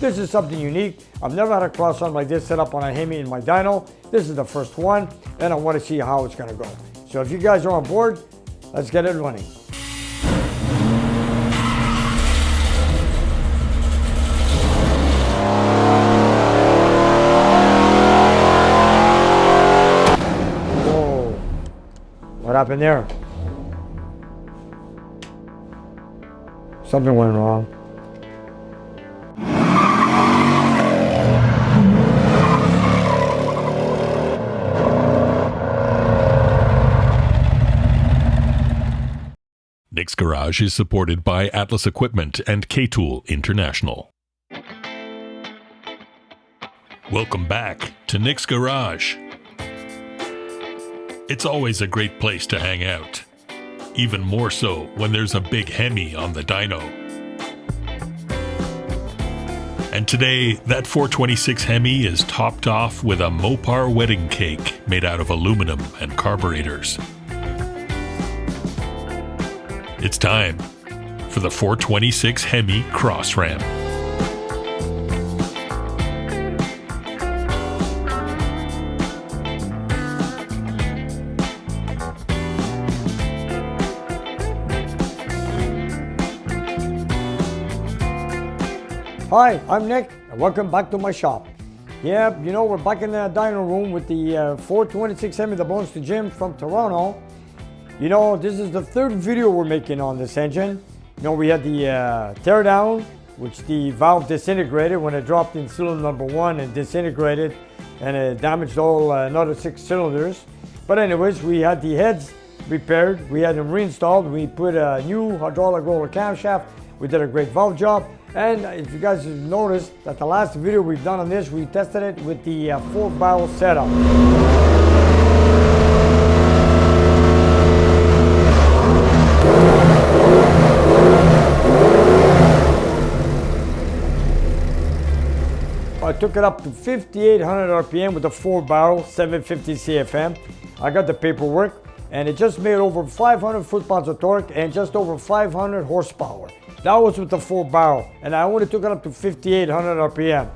This is something unique. I've never had a cross arm like this set up on a Hemi in my dyno. This is the first one, and I want to see how it's going to go. So if you guys are on board, let's get it running. Whoa, what happened there? Something went wrong. Nick's Garage is supported by Atlas Equipment and K-Tool International. Welcome back to Nick's Garage. It's always a great place to hang out, even more so when there's a big Hemi on the dyno. And today, that 426 Hemi is topped off with a Mopar wedding cake made out of aluminum and carburetors. It's time for the 426 Hemi Cross Ram. Hi, I'm Nick, and welcome back to my shop. Yeah, you know, we're back in the dyno room with the 426 Hemi that belongs to Jim from Toronto. You know, this is the third video we're making on this engine. You know, we had the teardown, which the valve disintegrated when it dropped in cylinder number 1 and disintegrated, and it damaged all another 6 cylinders. But anyways, we had the heads repaired, we had them reinstalled, we put a new hydraulic roller camshaft, we did a great valve job. And if you guys have noticed that the last video we've done on this, we tested it with the 4-barrel setup. I took it up to 5,800 RPM with a 4-barrel, 750 CFM. I got the paperwork, and it just made over 500 foot-pounds of torque and just over 500 horsepower. That was with the 4-barrel, and I only took it up to 5,800 RPM.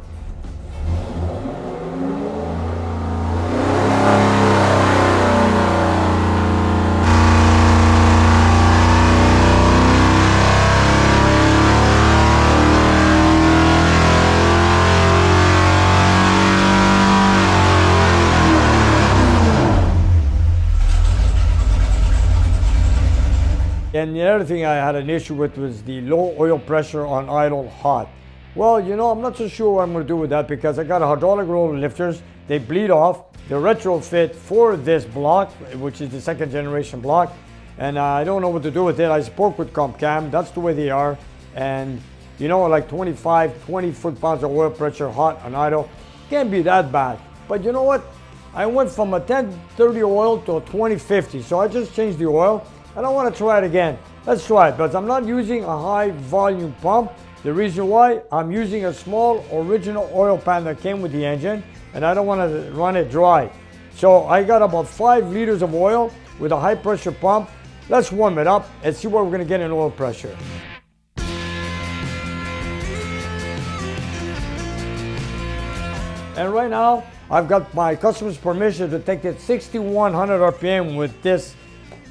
And the other thing I had an issue with was the low oil pressure on idle hot. Well, you know, I'm not so sure what I'm going to do with that because I got a hydraulic roller lifters. They bleed off. They're retrofit for this block, which is the 2nd generation block. And I don't know what to do with it. I spoke with CompCam. That's the way they are. And, you know, like 25, 20 foot-pounds of oil pressure hot on idle. Can't be that bad. But you know what? I went from a 1030 oil to a 2050. So I just changed the oil. I don't want to try it again. Let's try it, but I'm not using a high volume pump. The reason why, I'm using a small original oil pan that came with the engine, and I don't want to run it dry. So I got about 5 liters of oil with a high pressure pump. Let's warm it up and see what we're going to get in oil pressure. And right now, I've got my customer's permission to take it 6,100 RPM with this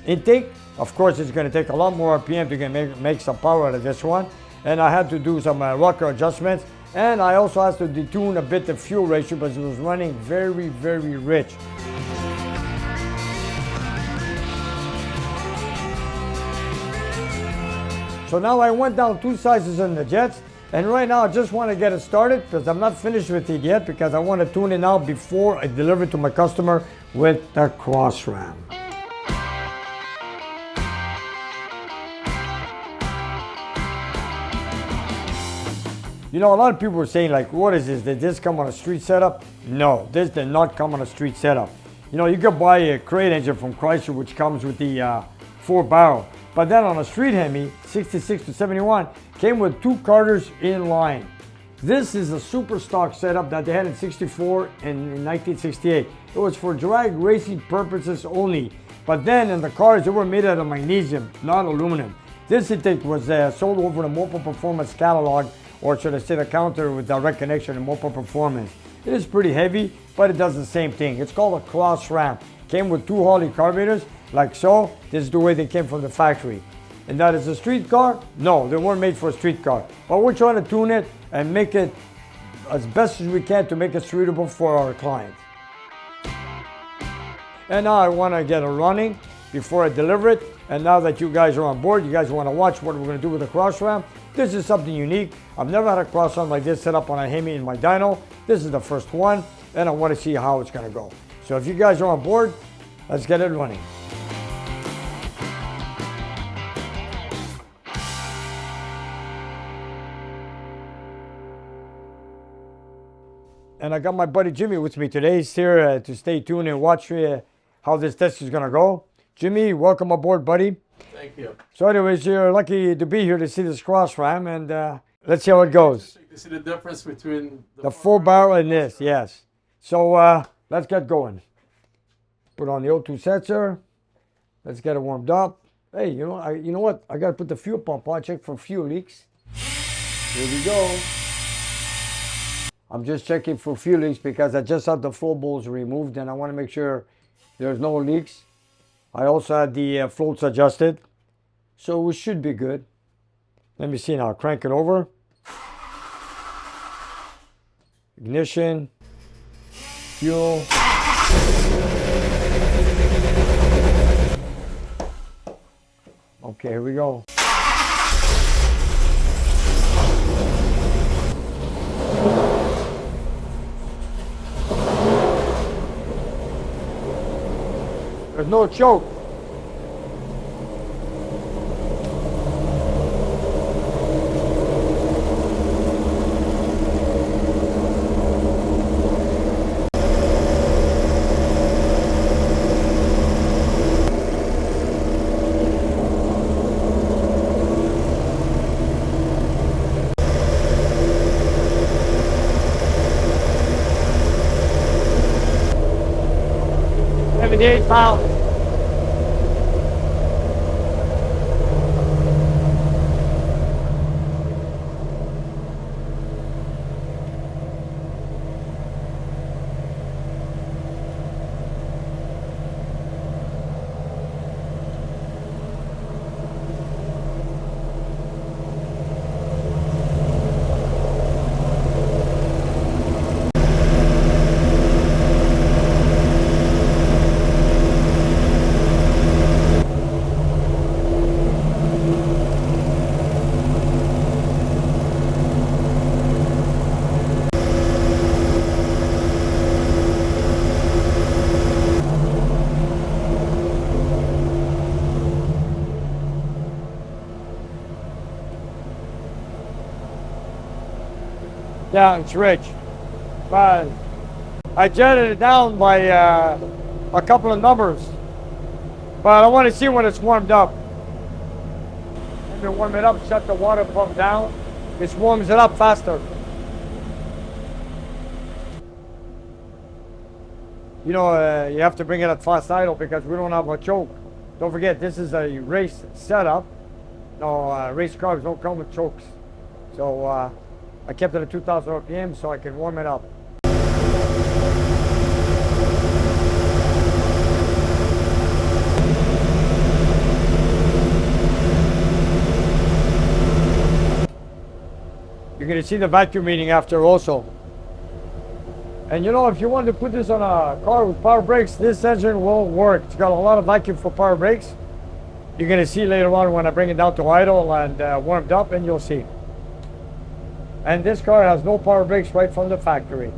intake. Of course, it's going to take a lot more RPM to make some power out of this one. And I had to do some rocker adjustments. And I also had to detune a bit the fuel ratio because it was running very, very rich. So now I went down 2 sizes in the jets. And right now I just want to get it started because I'm not finished with it yet because I want to tune it out before I deliver it to my customer with the cross ram. You know, a lot of people were saying like, what is this? Did this come on a street setup? No, this did not come on a street setup. You know, you could buy a crate engine from Chrysler which comes with the 4-barrel. But then on a street Hemi, 66 to 71, came with 2 Carters in line. This is a super stock setup that they had in 64 and in 1968. It was for drag racing purposes only. But then in the cars, they were made out of magnesium, not aluminum. This intake was sold over the Mopar Performance catalog or should I say the counter with direct connection and Mopar Performance. It is pretty heavy, but it does the same thing. It's called a cross ramp. Came with 2 Holley carburetors, like so. This is the way they came from the factory. And that is a street car? No, they weren't made for a street car. But we're trying to tune it and make it as best as we can to make it suitable for our clients. And now I want to get it running before I deliver it. And now that you guys are on board, you guys want to watch what we're going to do with the cross ramp. This is something unique. I've never had a cross ramp like this set up on a Hemi in my dyno. This is the first one, and I want to see how it's going to go. So if you guys are on board, let's get it running. And I got my buddy Jimmy with me today. He's here to stay tuned and watch how this test is going to go. Jimmy, welcome aboard, buddy. Thank you. So anyways, you're lucky to be here to see this cross ram, and let's see how it goes. You see the difference between The full barrel and this, yes. So let's get going. Put on the O2 sensor. Let's get it warmed up. Hey, you know what? I got to put the fuel pump on, check for fuel leaks. Here we go. I'm just checking for fuel leaks because I just had the flow bowls removed and I want to make sure there's no leaks. I also had the floats adjusted, so we should be good. Let me see now. Crank it over. Ignition. Fuel. Okay, here we go. There's no choke. £78. Yeah, it's rich, but I jetted it down by a couple of numbers, but I want to see when it's warmed up. Let me warm it up, shut the water pump down. It warms it up faster. You know, you have to bring it at fast idle because we don't have a choke. Don't forget, this is a race setup. No, race cars don't come with chokes. So I kept it at 2,000 RPM so I can warm it up. You're going to see the vacuum reading after also. And you know, if you want to put this on a car with power brakes, this engine will work. It's got a lot of vacuum for power brakes. You're going to see later on when I bring it down to idle and warmed up, and you'll see. And this car has no power brakes right from the factory.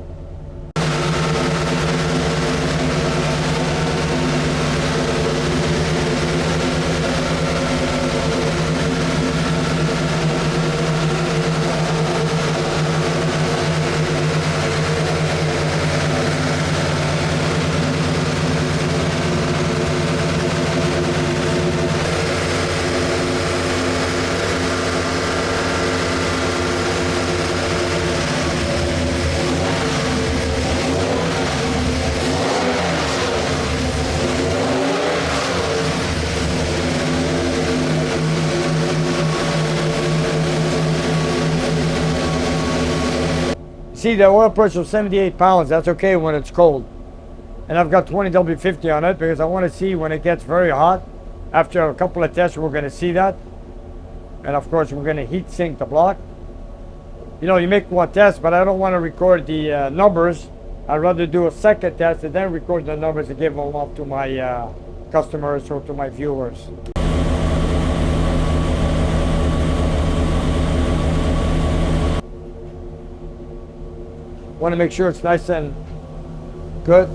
See, the oil pressure of 78 pounds, that's okay when it's cold. And I've got 20 W50 on it because I want to see when it gets very hot. After a couple of tests, we're going to see that. And of course, we're going to heat sink the block. You know, you make one test, but I don't want to record the numbers. I'd rather do a second test and then record the numbers and give them off to my customers or to my viewers. Want to make sure it's nice and good.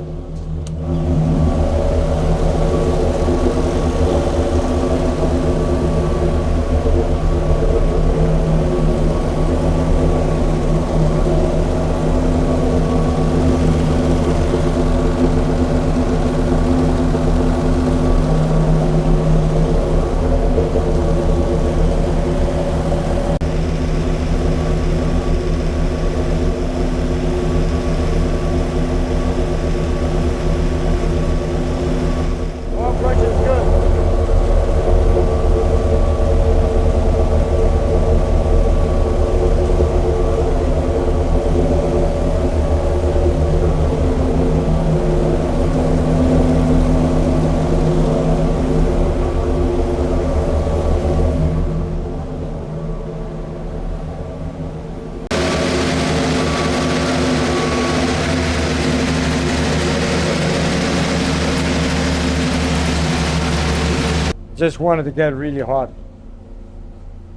Just wanted to get really hot.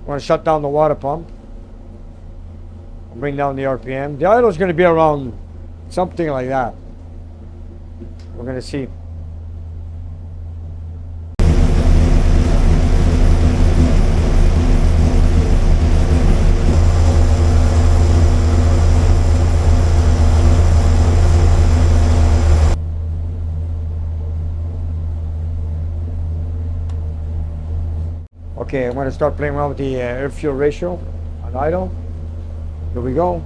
Want to shut down the water pump. Bring down the RPM. The idle is going to be around something like that. We're going to see. Okay, I'm going to start playing around with the air-fuel ratio on idle. Here we go.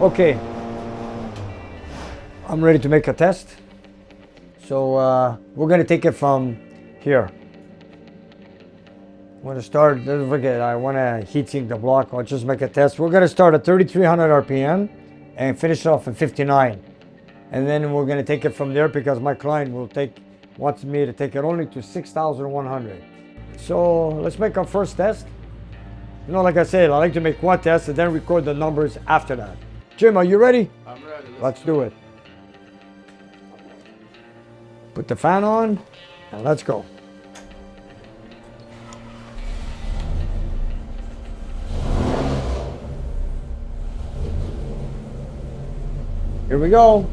Okay, I'm ready to make a test. So we're going to take it from here. I'm going to start, don't forget, I want to heat sink the block. I'll just make a test. We're going to start at 3,300 RPM and finish off at 59. And then we're going to take it from there because my client wants me to take it only to 6,100. So let's make our first test. You know, like I said, I like to make one test and then record the numbers after that. Jim, are you ready? I'm ready. Let's do it. Put the fan on and let's go. Here we go.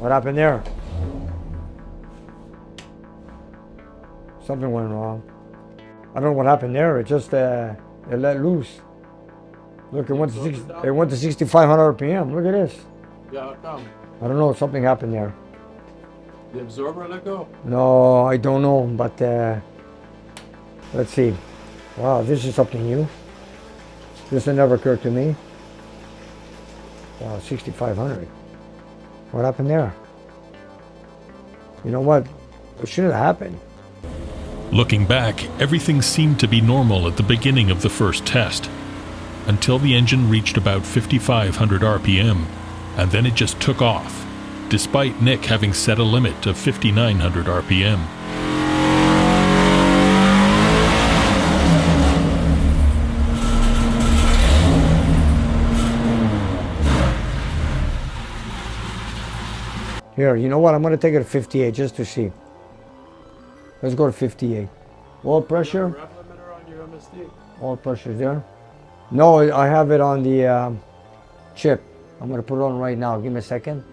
What happened there? Something went wrong. I don't know what happened there. It just it let loose. Look, it went to 6,500 RPM. Look at this. Yeah, how come? I don't know. Something happened there. The absorber let go? No, I don't know. But let's see. Wow, this is something new. This had never occurred to me. Wow, 6,500. What happened there? You know what? It shouldn't have happened. Looking back, everything seemed to be normal at the beginning of the first test, until the engine reached about 5,500 RPM, and then it just took off, despite Nick having set a limit of 5,900 RPM. Here, you know what? I'm going to take it to 58 just to see. Let's go to 58. Oil pressure. Rev limiter on your MSD? Oil pressure there. No, I have it on the chip. I'm going to put it on right now. Give me a second.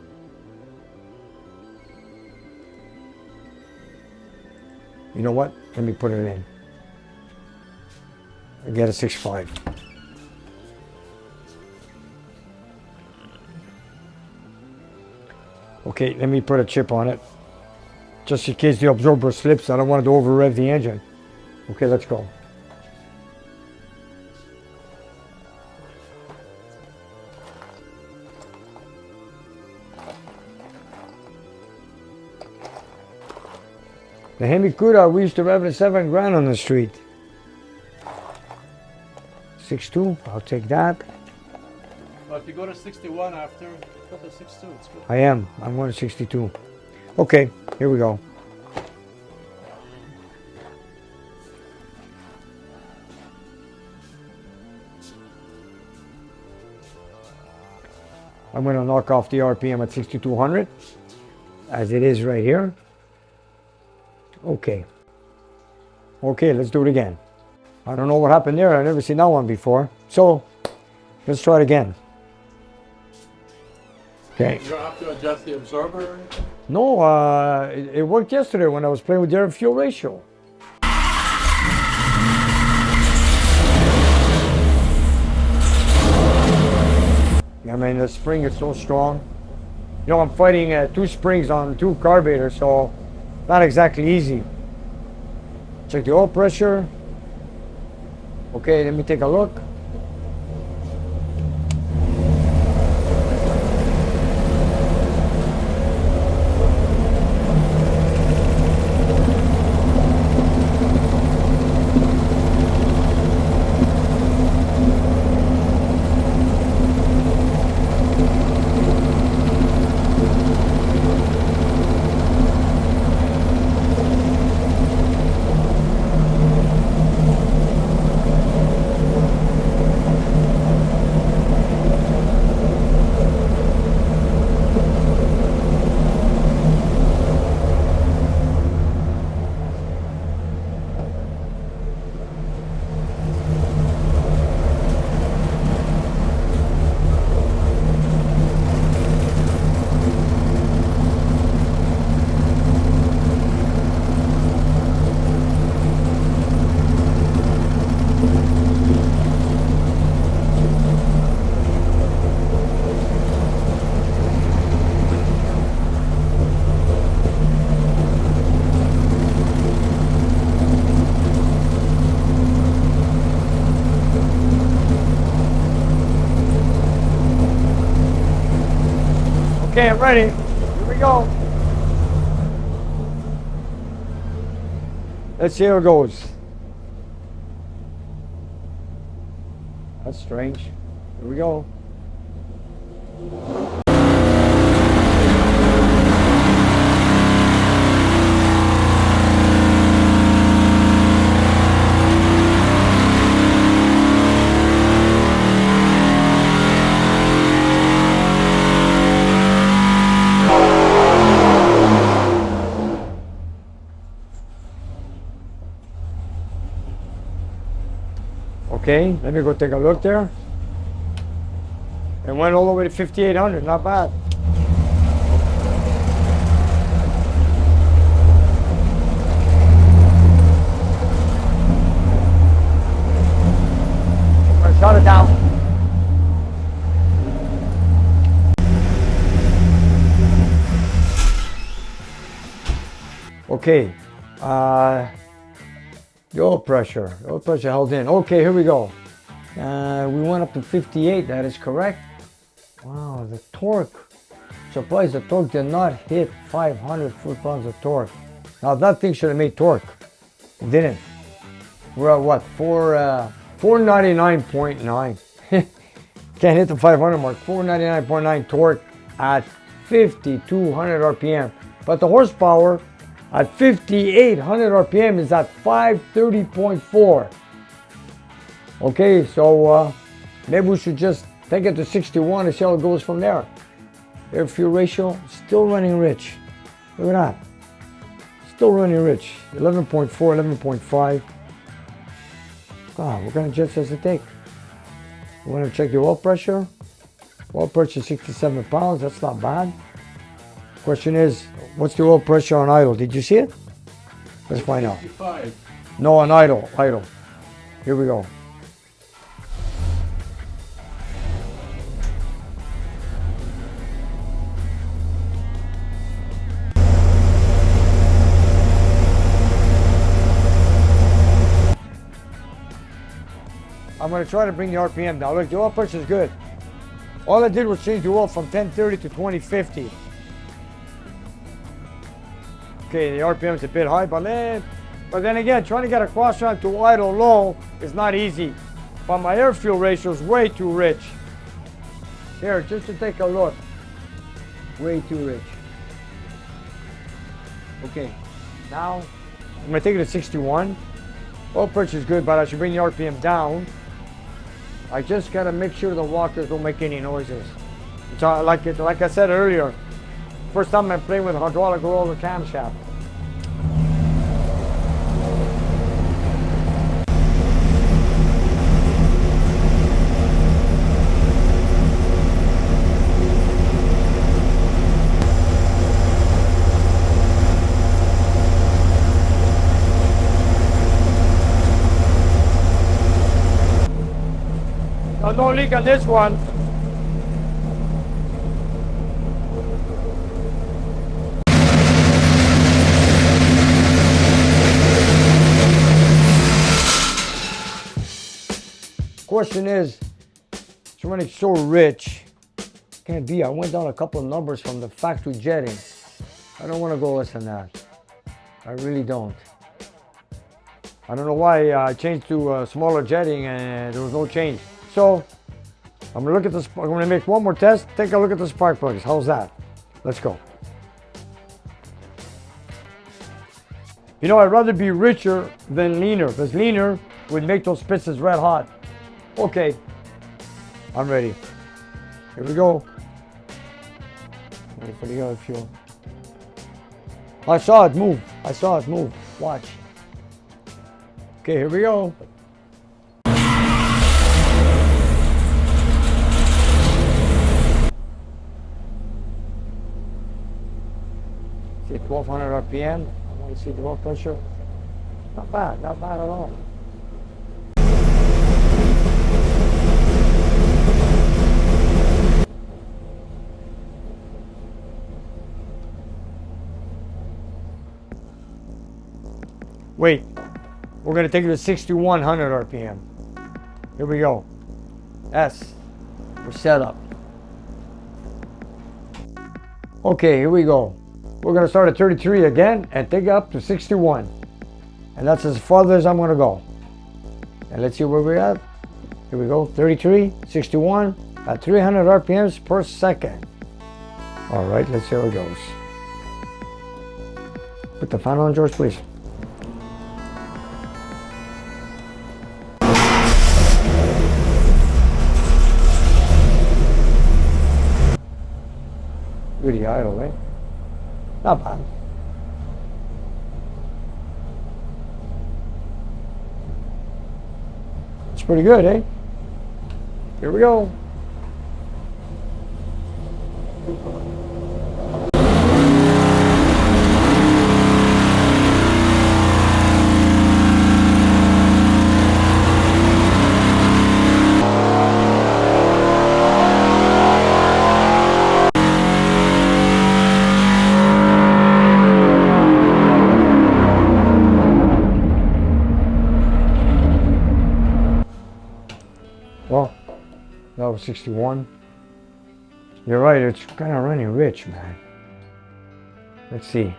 You know what? Let me put it in. I get a 6.5. Okay, let me put a chip on it. Just in case the absorber slips, I don't want it to over rev the engine. Okay, let's go. The Hemi Cuda, we used to rev at 7 grand on the street. 6.2, I'll take that. Well, if you go to 61 after, go to 62, it's good. I'm going to 62. Okay, here we go. I'm going to knock off the RPM at 6,200, as it is right here. Okay. Okay, let's do it again. I don't know what happened there. I've never seen that one before. So, let's try it again. Okay. You don't have to adjust the absorber or anything? No, it worked yesterday when I was playing with the air fuel ratio. I mean, the spring is so strong. You know, I'm fighting 2 springs on 2 carburetors, so not exactly easy. Check the oil pressure. Okay, let me take a look. Okay, I'm ready. Here we go. Let's see how it goes. That's strange. Here we go. Okay, let me go take a look there. It went all the way to 5,800, not bad. Shut it down. Okay. The oil pressure held in. Okay, here we go. We went up to 58, that is correct. Wow, the torque. Surprised the torque did not hit 500 foot-pounds of torque. Now that thing should have made torque. It didn't. We're at what? 499.9. Can't hit the 500 mark. 499.9 torque at 5,200 RPM. But the horsepower at 5,800 RPM is at 530.4. Okay, so maybe we should just take it to 61 and see how it goes from there. Air fuel ratio, still running rich. Look at that. Still running rich. 11.4, 11.5. God, what kind of jets does it take? We want to check the oil pressure. Oil pressure 67 pounds, that's not bad. Question is, what's the oil pressure on idle? Did you see it? Let's find out. 55. No, on idle. Here we go. I'm going to try to bring the RPM down. Look, the oil pressure is good. All I did was change the oil from 1030 to 2050. Okay, the RPM is a bit high, but then again, trying to get a cross ramp to idle low is not easy. But my air fuel ratio is way too rich. Here, just to take a look. Way too rich. Okay, now I'm going to take it to 61. Oil pressure is good, but I should bring the RPM down. I just got to make sure the walkers don't make any noises. So, like I said earlier, first time I'm playing with hydraulic roller camshaft. No leak on this one. Question is, it's running so rich. Can't be. I went down a couple of numbers from the factory jetting. I don't want to go less than that. I really don't. I don't know why I changed to smaller jetting and there was no change. So I'm gonna look at this. I'm gonna make one more test. Take a look at the spark plugs. How's that? Let's go. You know, I'd rather be richer than leaner, because leaner would make those pistons red hot. Okay, I'm ready. Here we go. Wait for the other fuel. I saw it move. Watch. Okay, here we go. See 1200 RPM. I want to see the oil pressure. Not bad at all. Wait, we're going to take it to 6100 RPM. Here we go. S, we're set up. Okay, here we go. We're going to start at 33 again and take it up to 61. And that's as far as I'm going to go. And let's see where we're at. Here we go, 33, 61 at 300 RPMs per second. All right, let's see how it goes. Put the fan on, George, please. Really idle, eh? Not bad. It's pretty good, eh? Here we go. 61. You're right, it's kind of running rich, man. Let's see.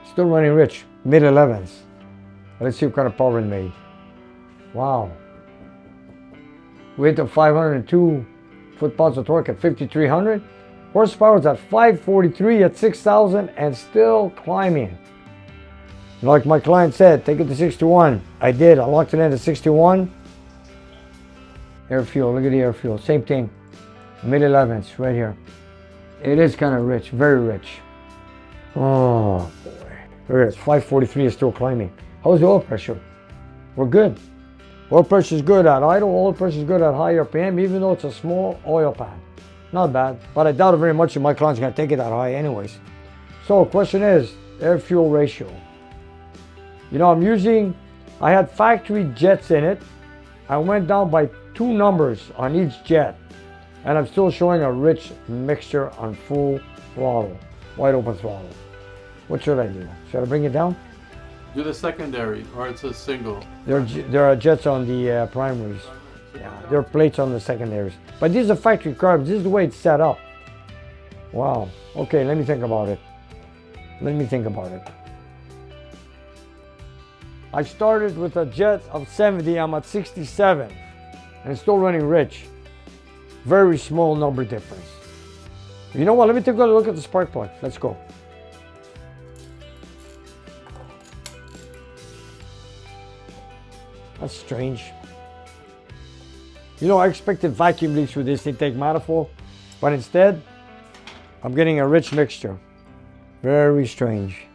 Still running rich, mid 11s. Let's see what kind of power it made. Wow. We hit the 502 foot-pounds of torque at 5,300. Horsepower is at 543 at 6,000 and still climbing. Like my client said, take it to 61. I did. I locked it in at 61. Air fuel. Look at the air fuel. Same thing. Mid 11s right here. It is kind of rich. Very rich. Oh boy. There it is. 543 is still climbing. How's the oil pressure? We're good. Oil pressure is good at idle. Oil pressure is good at high RPM, even though it's a small oil pan. Not bad. But I doubt it very much that my client's going to take it that high anyways. So the question is, air fuel ratio. You know, I had factory jets in it. I went down by 2 numbers on each jet. And I'm still showing a rich mixture on full throttle, wide open throttle. What should I do? Should I bring it down? Do the secondary, or it's a single. There are jets on the primaries. Yeah, there are plates on the secondaries. But these are factory carbs. This is the way it's set up. Wow. Okay, let me think about it. I started with a jet of 70. I'm at 67. And it's still running rich. Very small number difference. You know what? Let me take a look at the spark plug. Let's go. That's strange. You know, I expected vacuum leaks with this intake manifold, but instead, I'm getting a rich mixture. Very strange.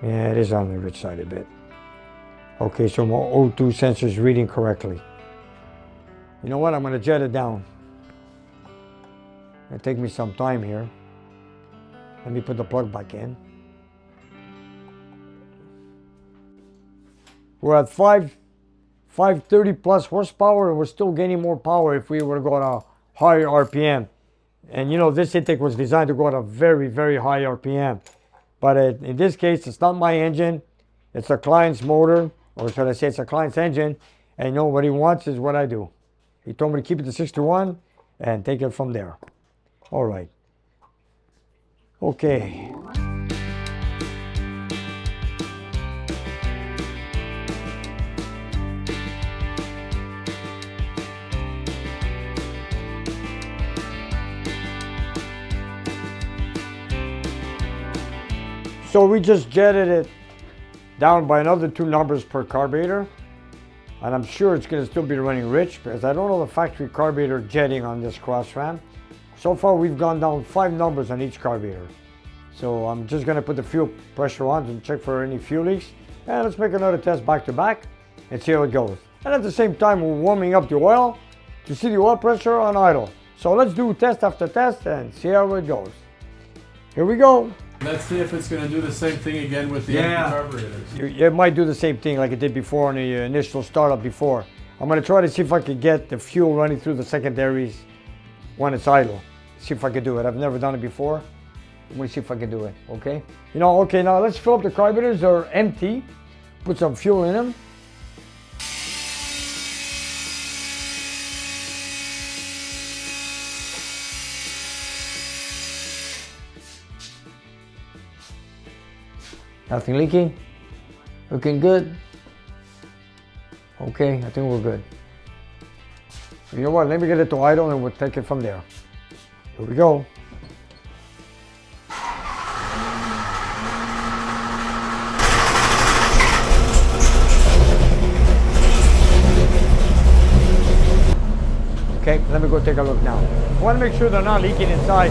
Yeah, it is on the rich side a bit. Okay, so my O2 sensor is reading correctly. You know what? I'm going to jet it down. It'll take me some time here. Let me put the plug back in. We're at 530 plus horsepower, and we're still gaining more power if we were to go at a higher RPM. And you know, this intake was designed to go at a very, very high RPM. But in this case, it's not my engine. It's a client's motor, or should I say it's a client's engine. And you know, what he wants is what I do. He told me to keep it to 61 and take it from there. All right. Okay. So we just jetted it down by another 2 numbers per carburetor. And I'm sure it's going to still be running rich because I don't know the factory carburetor jetting on this cross ram. So far we've gone down 5 numbers on each carburetor. So I'm just going to put the fuel pressure on and check for any fuel leaks. And let's make another test back to back and see how it goes. And at the same time we're warming up the oil to see the oil pressure on idle. So let's do test after test and see how it goes. Here we go. Let's see if it's going to do the same thing again with the empty carburetors. It might do the same thing like it did before on the initial startup before. I'm going to try to see if I can get the fuel running through the secondaries when it's idle. See if I can do it. I've never done it before. I'm going to see if I can do it, okay? You know, okay, now let's fill up the carburetors. They're empty. Put some fuel in them. Nothing leaking. Looking good. Okay, I think we're good. You know what? Let me get it to idle and we'll take it from there. Here we go. Okay, let me go take a look now. I want to make sure they're not leaking inside.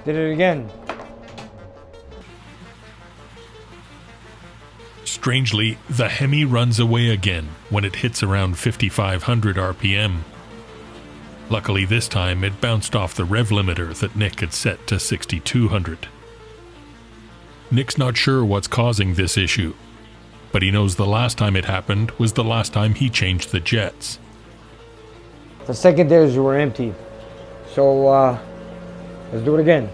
Did it again. Strangely, the Hemi runs away again when it hits around 5,500 RPM. Luckily this time it bounced off the rev limiter that Nick had set to 6,200. Nick's not sure what's causing this issue, but he knows the last time it happened was the last time he changed the jets. The secondaries were empty. So let's do it again.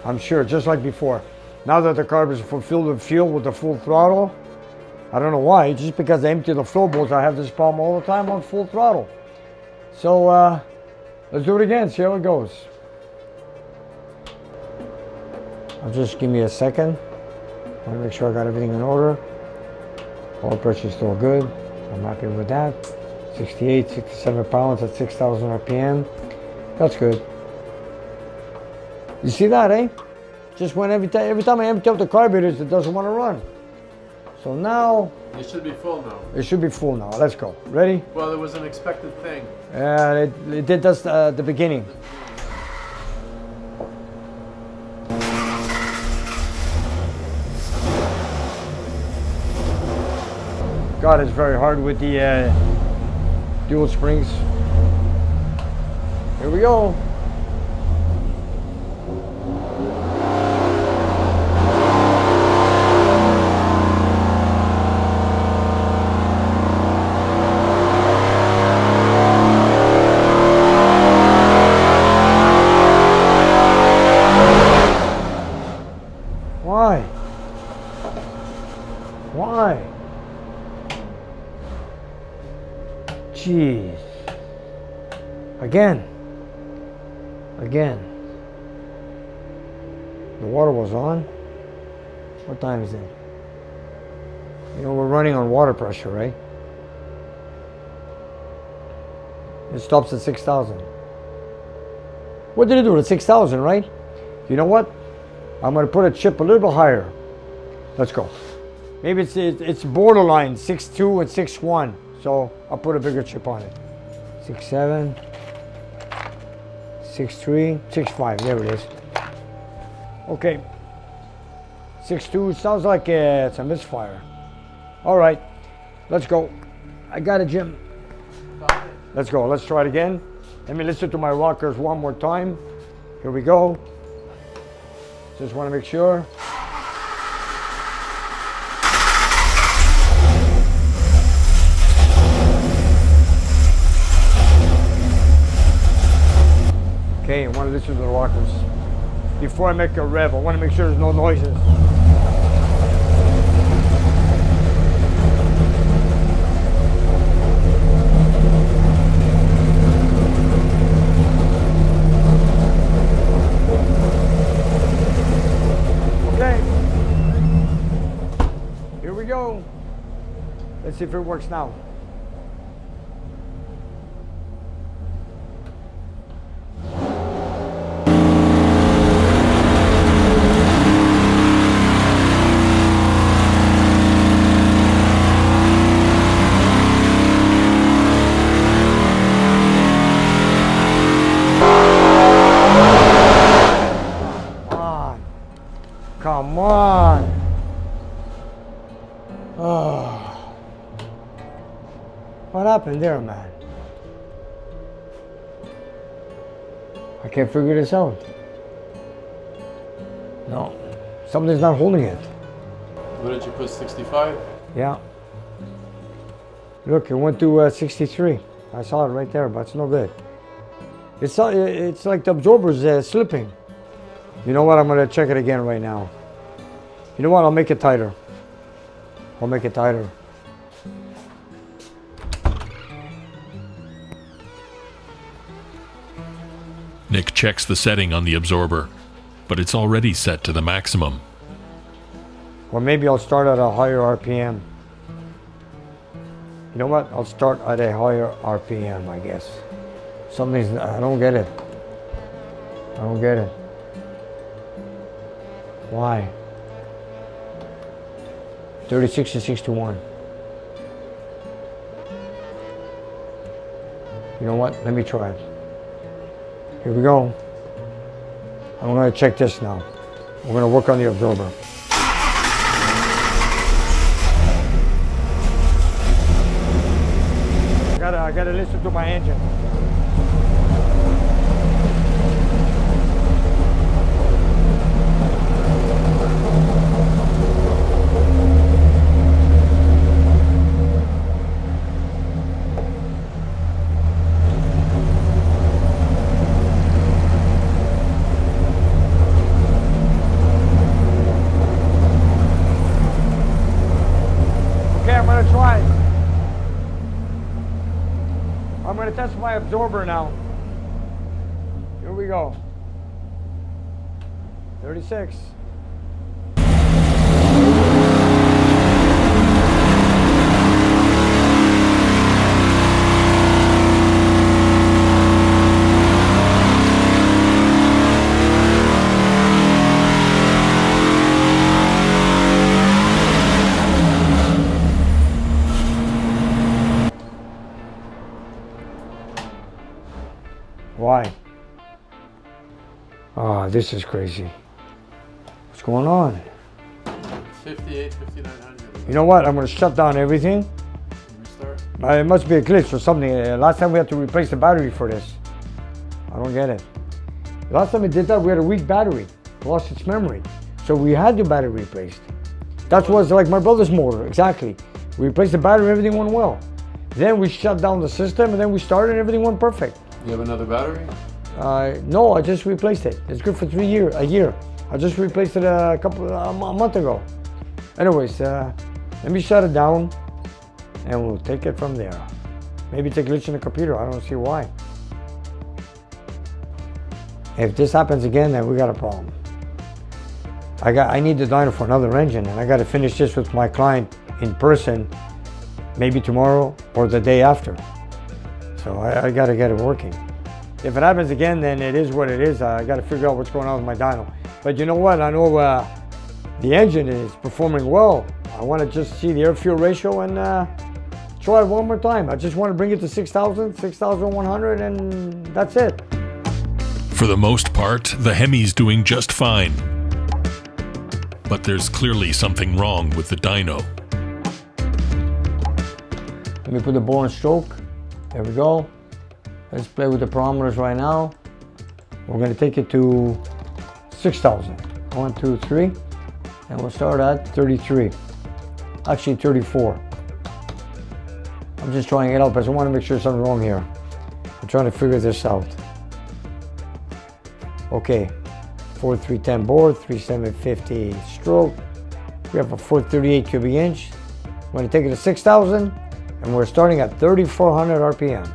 I'm sure, just like before. Now that the carb is filled with fuel with the full throttle, I don't know why, just because I empty the flow bolts, I have this problem all the time on full throttle. So let's do it again, see how it goes. Just give me a second. I want to make sure I got everything in order. Oil pressure is still good. I'm happy with that. 68, 67 pounds at 6,000 RPM. That's good. You see that, eh? Just when every time I empty out the carburetors, it doesn't want to run. So now... It should be full now. It should be full now. Let's go. Ready? Well, it was an expected thing. It did this at the beginning. God, it's very hard with the dual springs. Here we go. Why? Why? Jeez. Again. The water was on. What time is it? You know, we're running on water pressure, right? It stops at 6,000. What did it do? At 6,000, right? You know what? I'm going to put a chip a little bit higher. Let's go. Maybe it's borderline 6.2 and 6.1. So I'll put a bigger chip on it. 6.7, 6.3, 6.5. There it is. Okay. 6.2 sounds like it's a misfire. All right, let's go. I got it, Jim. Let's go. Let's try it again. Let me listen to my rockers one more time. Here we go. Just want to make sure. Okay, I want to listen to the rockers. Before I make a rev, I want to make sure there's no noises. Okay. Here we go. Let's see if it works now. Come on. Oh. What happened there, man? I can't figure this out. No. Something's not holding it. What did you put, 65? Yeah. Look, it went to 63. I saw it right there, but it's no good. It's like the absorber's slipping. You know what? I'm going to check it again right now. You know what? I'll make it tighter. I'll make it tighter. Nick checks the setting on the absorber, but it's already set to the maximum. Or maybe I'll start at a higher RPM. You know what? I'll start at a higher RPM, I guess. Something's... I don't get it. I don't get it. Why? 36 to 61. You know what? Let me try it. Here we go. I'm gonna check this now. We're gonna work on the absorber. I gotta listen to my engine. Okay, I'm gonna try. I'm going to test my absorber now. Here we go. 36. Why? Oh, this is crazy. What's going on? 58, 5900. You know what? I'm going to shut down everything. Restart. It must be a glitch or something. Last time we had to replace the battery for this. I don't get it. Last time we did that, we had a weak battery. Lost its memory. So we had the battery replaced. That was like my brother's motor, exactly. We replaced the battery, everything went well. Then we shut down the system and then we started and everything went perfect. You have another battery? No, I just replaced it. It's good for a year. I just replaced it a month ago. Anyways, let me shut it down and we'll take it from there. Maybe it's a glitch in the computer. I don't see why. If this happens again, then we got a problem. I need the dyno for another engine and I got to finish this with my client in person, maybe tomorrow or the day after. So I got to get it working. If it happens again, then it is what it is. I got to figure out what's going on with my dyno. But you know what? I know the engine is performing well. I want to just see the air-fuel ratio and try it one more time. I just want to bring it to 6,000, 6,100, and that's it. For the most part, the Hemi's doing just fine. But there's clearly something wrong with the dyno. Let me put the bore and stroke. There we go. Let's play with the parameters right now. We're going to take it to 6,000. 1, 2, 3. And we'll start at 33. Actually 34. I'm just trying it out, but I want to make sure something's wrong here. I'm trying to figure this out. Okay. 4310 bore, 3750 stroke. We have a 438 cubic inch. I'm going to take it to 6,000. And we're starting at 3,400 RPM.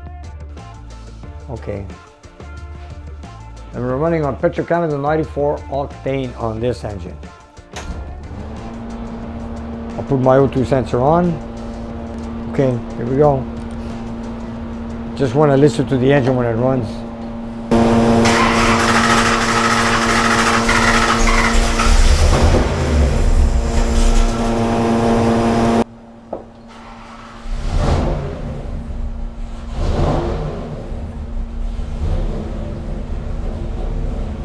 Okay. And we're running on Petro-Canada 94 octane on this engine. I'll put my O2 sensor on. Okay, here we go. Just want to listen to the engine when it runs.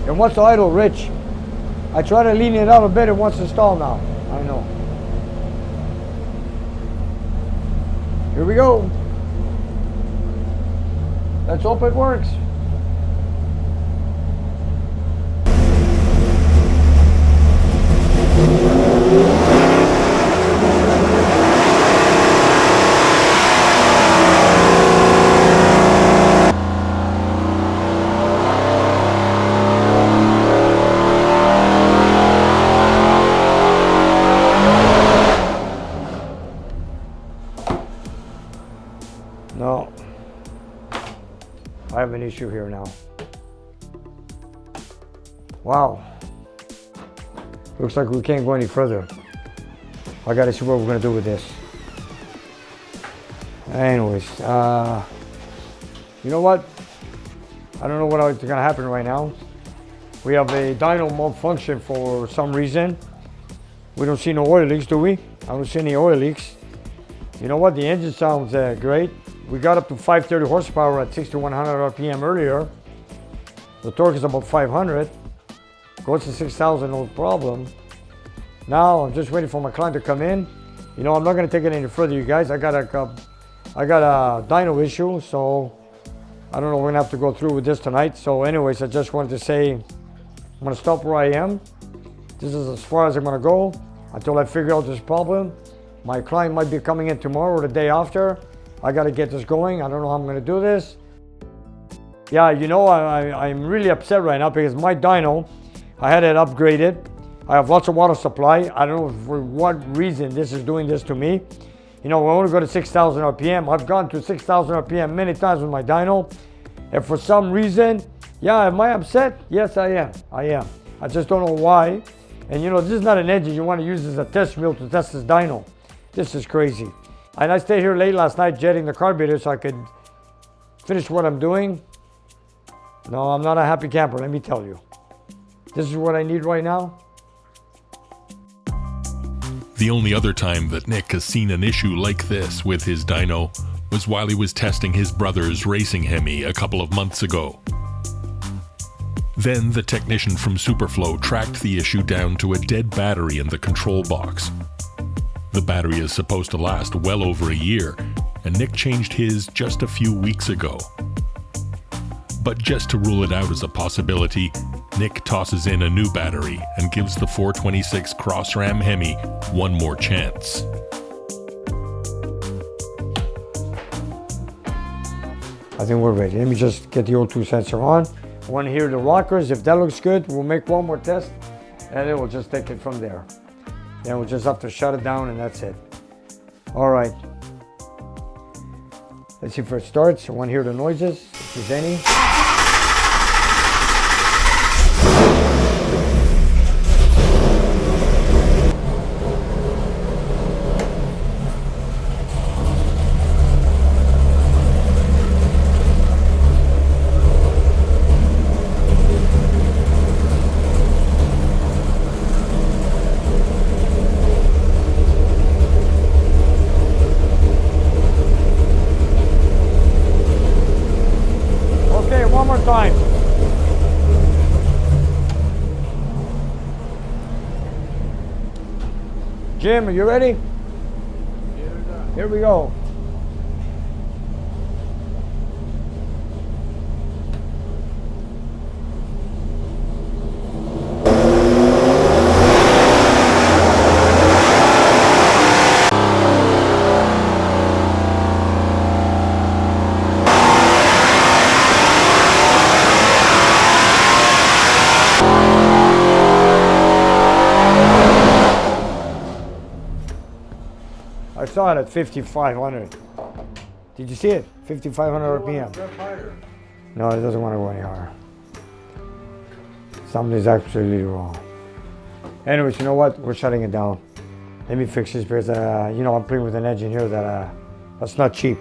It wants to idle rich. I try to lean it out a bit, it wants to stall now. I know. Here we go. Let's hope it works. No, I have an issue here now. Wow, looks like we can't go any further. I gotta see what we're gonna do with this. Anyways, you know what? I don't know what's gonna happen right now. We have a dyno malfunction for some reason. We don't see no oil leaks, do we? I don't see any oil leaks. You know what? The engine sounds great. We got up to 530 horsepower at 6,100 RPM earlier. The torque is about 500. Goes to 6,000, no problem. Now I'm just waiting for my client to come in. You know, I'm not gonna take it any further, you guys. I got a dyno issue, so I don't know, we're gonna have to go through with this tonight. So anyways, I just wanted to say, I'm gonna stop where I am. This is as far as I'm gonna go until I figure out this problem. My client might be coming in tomorrow or the day after. I gotta get this going. I don't know how I'm gonna do this. Yeah, you know, I'm really upset right now because my dyno, I had it upgraded. I have lots of water supply. I don't know for what reason this is doing this to me. You know, we only go to 6,000 RPM. I've gone to 6,000 RPM many times with my dyno. And for some reason, yeah, am I upset? Yes, I am. I am. I just don't know why. And you know, this is not an engine you want to use as a test wheel to test this dyno. This is crazy. And I stayed here late last night jetting the carburetor so I could finish what I'm doing. No, I'm not a happy camper, let me tell you. This is what I need right now. The only other time that Nick has seen an issue like this with his dyno was while he was testing his brother's racing Hemi a couple of months ago. Then the technician from Superflow tracked the issue down to a dead battery in the control box. The battery is supposed to last well over a year, and Nick changed his just a few weeks ago. But just to rule it out as a possibility, Nick tosses in a new battery and gives the 426 Cross-Ram Hemi one more chance. I think we're ready. Let me just get the O2 sensor on. I want to hear the rockers. If that looks good, we'll make one more test and then we'll just take it from there. Then we'll just have to shut it down and that's it. All right. Let's see if it starts. I want to hear the noises, if there's any. One more time. Jim, are you ready? Here we go. I saw it at 5,500. Did you see it? 5,500 RPM. No, it doesn't want to go any higher. Something's absolutely wrong. Anyways, you know what? We're shutting it down. Let me fix this because, you know, I'm playing with an engine here that's not cheap.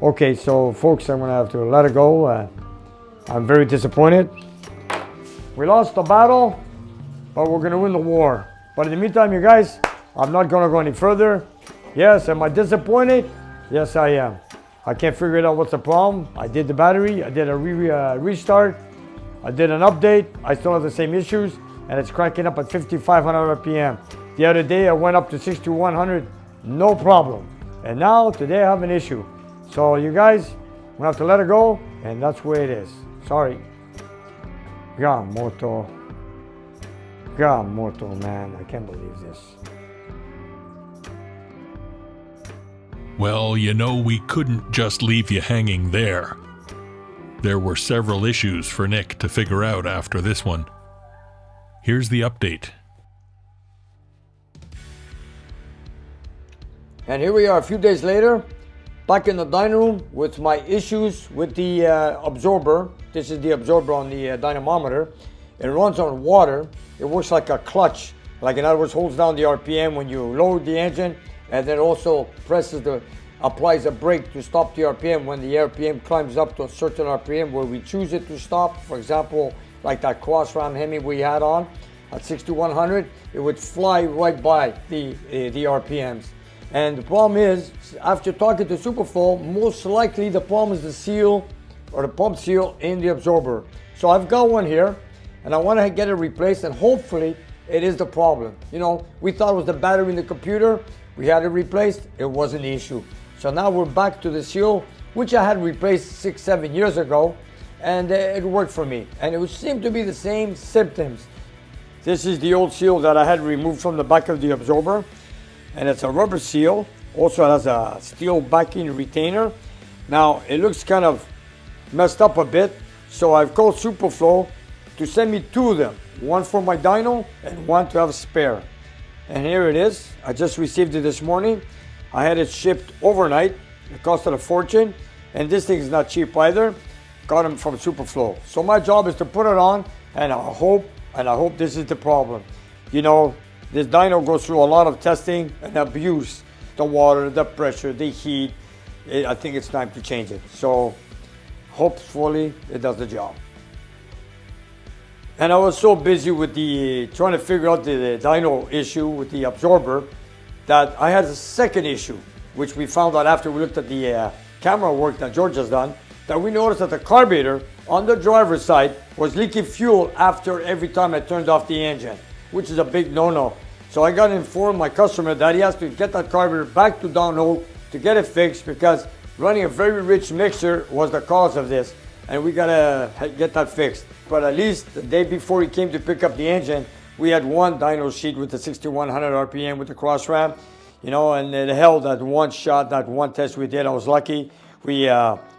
Okay, so folks, I'm gonna have to let it go. I'm very disappointed. We lost the battle, but we're gonna win the war. But in the meantime, you guys, I'm not gonna go any further. Yes, am I disappointed? Yes, I am. I can't figure it out what's the problem. I did the battery, I did a restart, I did an update, I still have the same issues, and it's cranking up at 5,500 RPM. The other day I went up to 6,100, no problem. And now, today I have an issue. So you guys, I'm gonna have to let it go, and that's the way it is. Sorry. God morto, man, I can't believe this. Well, you know, we couldn't just leave you hanging there. There were several issues for Nick to figure out after this one. Here's the update. And here we are a few days later, back in the dining room with my issues with the absorber. This is the absorber on the dynamometer. It runs on water. It works like a clutch, like in other words, holds down the RPM when you load the engine, and then also applies a brake to stop the RPM when the RPM climbs up to a certain RPM where we choose it to stop. For example, like that Cross-Ram Hemi we had on at 6,100, it would fly right by the RPMs. And the problem is, after talking to Superflow, most likely the problem is the seal or the pump seal in the absorber. So I've got one here, and I want to get it replaced, and hopefully it is the problem. You know, we thought it was the battery in the computer. We had it replaced. It wasn't the issue. So now we're back to the seal, which I had replaced 6-7 years ago, and it worked for me. And it seemed to be the same symptoms. This is the old seal that I had removed from the back of the absorber, and it's a rubber seal. Also has a steel backing retainer. Now it looks kind of messed up a bit, so I've called Superflow to send me 2 of them, one for my dyno and one to have a spare. And here it is. I just received it this morning. I had it shipped overnight. It costed a fortune, and this thing is not cheap either. Got them from Superflow. So my job is to put it on, and I hope this is the problem. You know, this dyno goes through a lot of testing and abuse. The water, the pressure, the heat. I think it's time to change it. So hopefully it does the job. And I was so busy with trying to figure out the dyno issue with the absorber that I had a second issue, which we found out after we looked at the camera work that George has done, that we noticed that the carburetor on the driver's side was leaking fuel after every time I turned off the engine, which is a big no-no. So I got to inform my customer that he has to get that carburetor back to downhole to get it fixed, because running a very rich mixture was the cause of this, and we got to get that fixed. But at least the day before he came to pick up the engine, we had one dyno sheet with the 6100 RPM with the cross ram, you know, and it held that one shot, that one test we did. I was lucky. We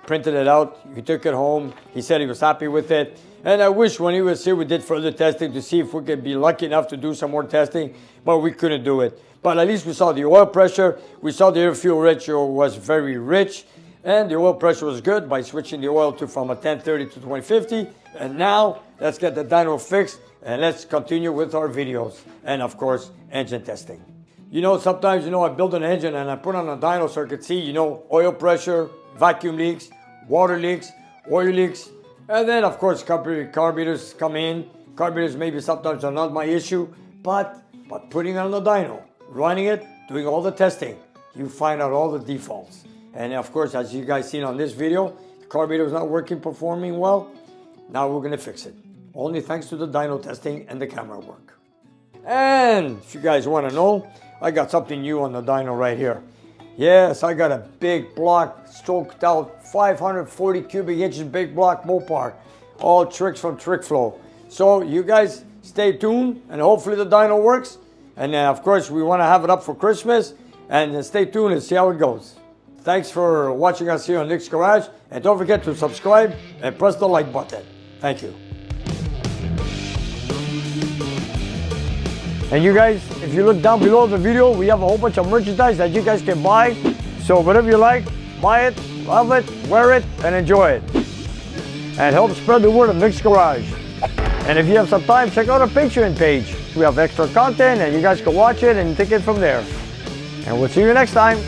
printed it out. He took it home. He said he was happy with it. And I wish when he was here we did further testing to see if we could be lucky enough to do some more testing, but we couldn't do it. But at least we saw the oil pressure. We saw the air fuel ratio was very rich, and the oil pressure was good by switching the oil from a 1030 to 2050. And now let's get the dyno fixed, and let's continue with our videos and of course engine testing. You know, sometimes, you know, I build an engine and I put on a dyno so I could see, you know, oil pressure, vacuum leaks, water leaks, oil leaks, and then of course carburetors come in. Carburetors maybe sometimes are not my issue, but putting it on the dyno, running it, doing all the testing, you find out all the defaults. And of course, as you guys seen on this video, the carburetor is not working, performing well. Now we're gonna fix it. Only thanks to the dyno testing and the camera work. And if you guys want to know, I got something new on the dyno right here. Yes, I got a big block, stroked out 540 cubic inches big block Mopar. All tricks from TrickFlow. So you guys stay tuned, and hopefully the dyno works. And of course, we want to have it up for Christmas. And stay tuned and see how it goes. Thanks for watching us here on Nick's Garage. And don't forget to subscribe and press the like button. Thank you. And you guys, if you look down below the video, we have a whole bunch of merchandise that you guys can buy. So whatever you like, buy it, love it, wear it, and enjoy it. And help spread the word of Nick's Garage. And if you have some time, check out our Patreon page. We have extra content, and you guys can watch it and take it from there. And we'll see you next time.